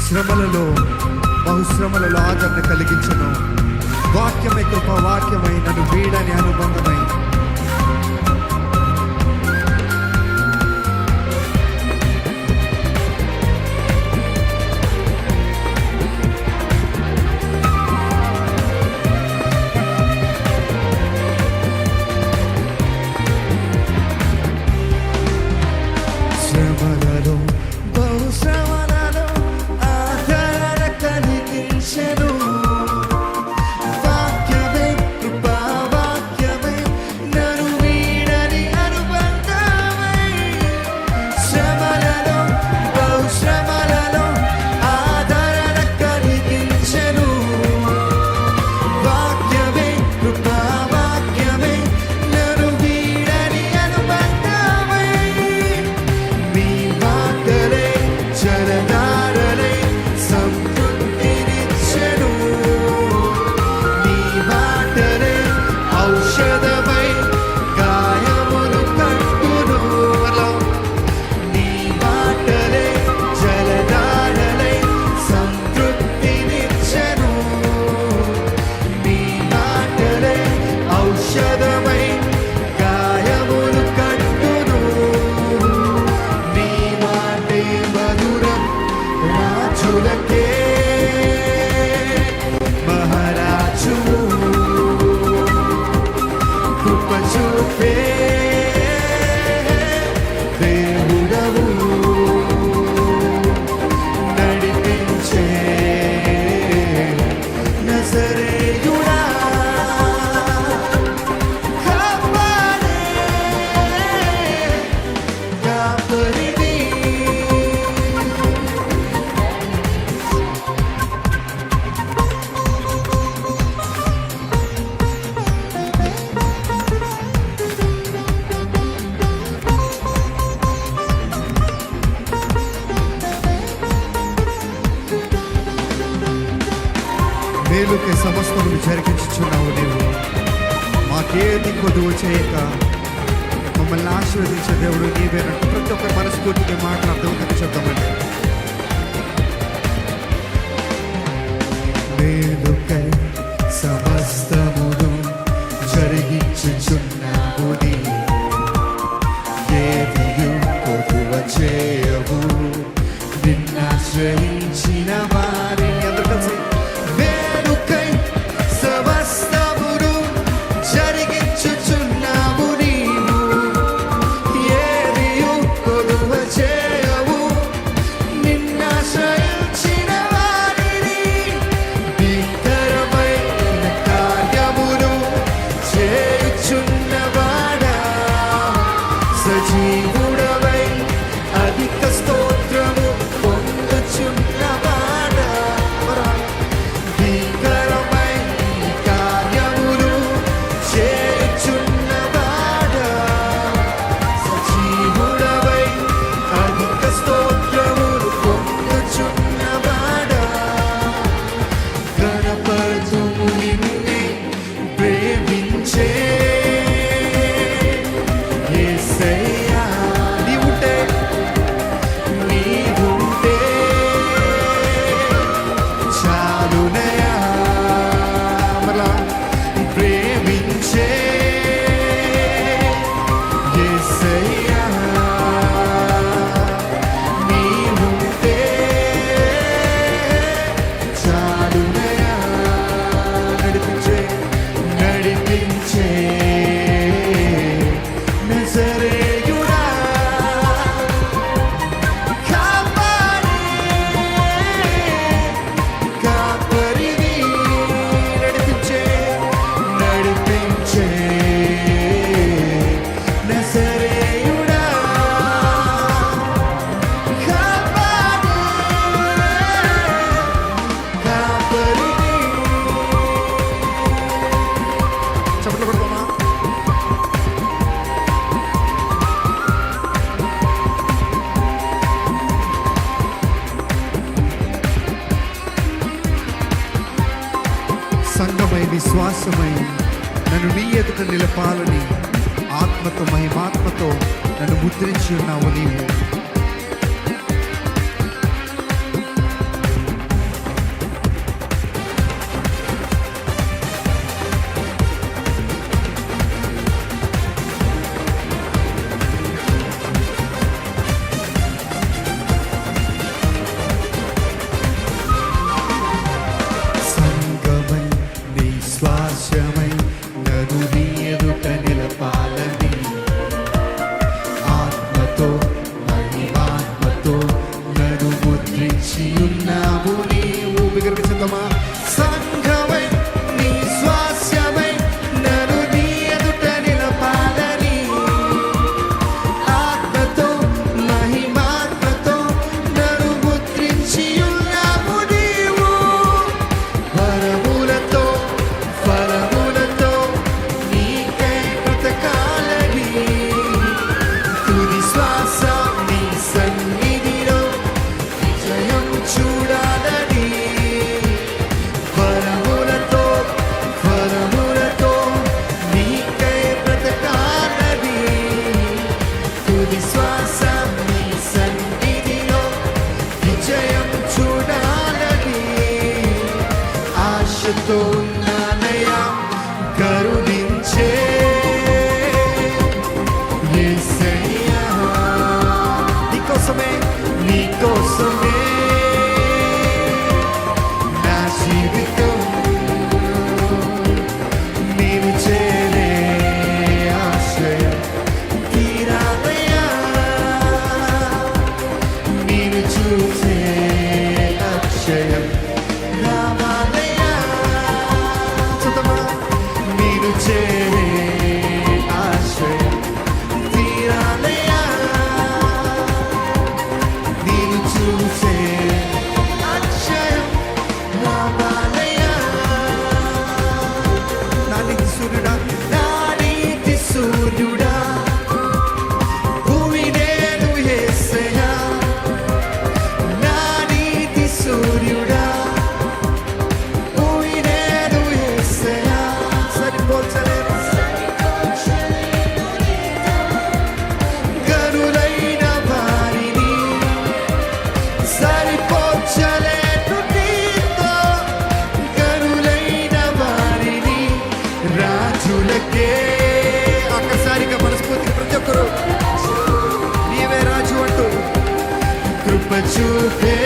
శ్రమలలో బహుశ్రమలలో ఆదరణ కలిగించను. వాక్యమై కృప వాక్యమై నన్ను వీడని అనుబంధమై శ్రమలలో బహుశ్రమలలో ఆదరణ కలిగించెను. వాక్యమే కృపా వాక్యమే నన్ను వీడని అనుబంధమై శ్రమలలో బహుశ్రమలలో ఆదరణ కలిగించెను. వాక్యమే కృపా వాక్యమే నన్ను వీడని అనుబంధమై నీ మాటలే జలధారలై సంతృప్తినిచ్చెను. నీ మాటలే ఔషధమై గాయములు కట్టును. నీ మాటలే జలధారలై సంతృప్తినిచ్చెను. నీ మాటలే ఔషధమై గాయములు కట్టును. నీ మాటే మధురం రాజులకే మహారాజువు కృప చూపే దేవుడవు నడిపించే నజరేయుడా కాపాడే కాపరివి. మేలుకే సమస్తమును జరిగించుచున్నావు నీవు. మాకేది కొదువు చేయక మమ్మల్ని ఆశీర్వదించే దేవుడు నీవేనంటూ ప్రతి ఒక్క మనస్ఫూర్తికి మాటలు అర్థమవుతుంది చెప్తామండి. మేలుకై సమస్తమును జరిగించుచున్నావు నీవు. ఏదియు కొదువ చేయవు నిన్నాశ్రయించిన వారి అందరూ కలిసి మేలుకై సమస్తమును జరిగించుచున్నావు నీవు. ఏదియు కొదువ చేయవు నిన్నాశ్రయించిన వారిని. భీకరమైన కార్యములు చేయుచున్నవాడా సజీవుడవై అధిక స్తోత్రము పొందుచున్నవాడా. భీకరమైన కార్యములు చేయుచున్నవాడా సజీవుడవై అధిక స్తోత్రములు పొందుచున్నవాడా. గణపరతుము నిన్నే ప్రేమించే యేసయ్యా. నీవుంటే చాలునయా. మరలా ప్రేమించే యేసయ్యా. నీవుంటే చాలునయా. నడిపించే నడిపించే నజరేయుడా కాపాడే కాపరివి. నడిపించే నడిపించే నజరేయుడా కాపాడే కాపరివి. చప్పట్లు కొడతామా? సంఘమై విశ్వాసమై నన్ను నీ ఎదుట నిలపాలని ఆత్మతో మహిమాత్మతో నన్ను ముద్రించి ఉన్నావు నీవు. ఆశతో ఉన్నానయ్యా కరుణించే యేసయ్యా నీకోసమే నా జీవితం నేను చేరే ఆశయం తీరాలయ్యా నేను చూసే అక్షయం రావాలయ్యా నేను చేరే ఆశయం తీరాలయ్యా నేను చూసే అక్షయం రావాలయ్యా నా నీతి సూర్యుడా భూమి నేను యేసయ్యా నా నీతి సూర్యుడా భూమి నేను యేసయ్యా సరిపోల్చలేను గనులైన వారిని సరిపోల్చలేను నీతో గనులైన వారిని రాజులకే ఒక్కసారిగా మనస్ఫూర్తిగా ప్రతి ఒక్కరు నీవే రాజు అంటూ కృప చూపే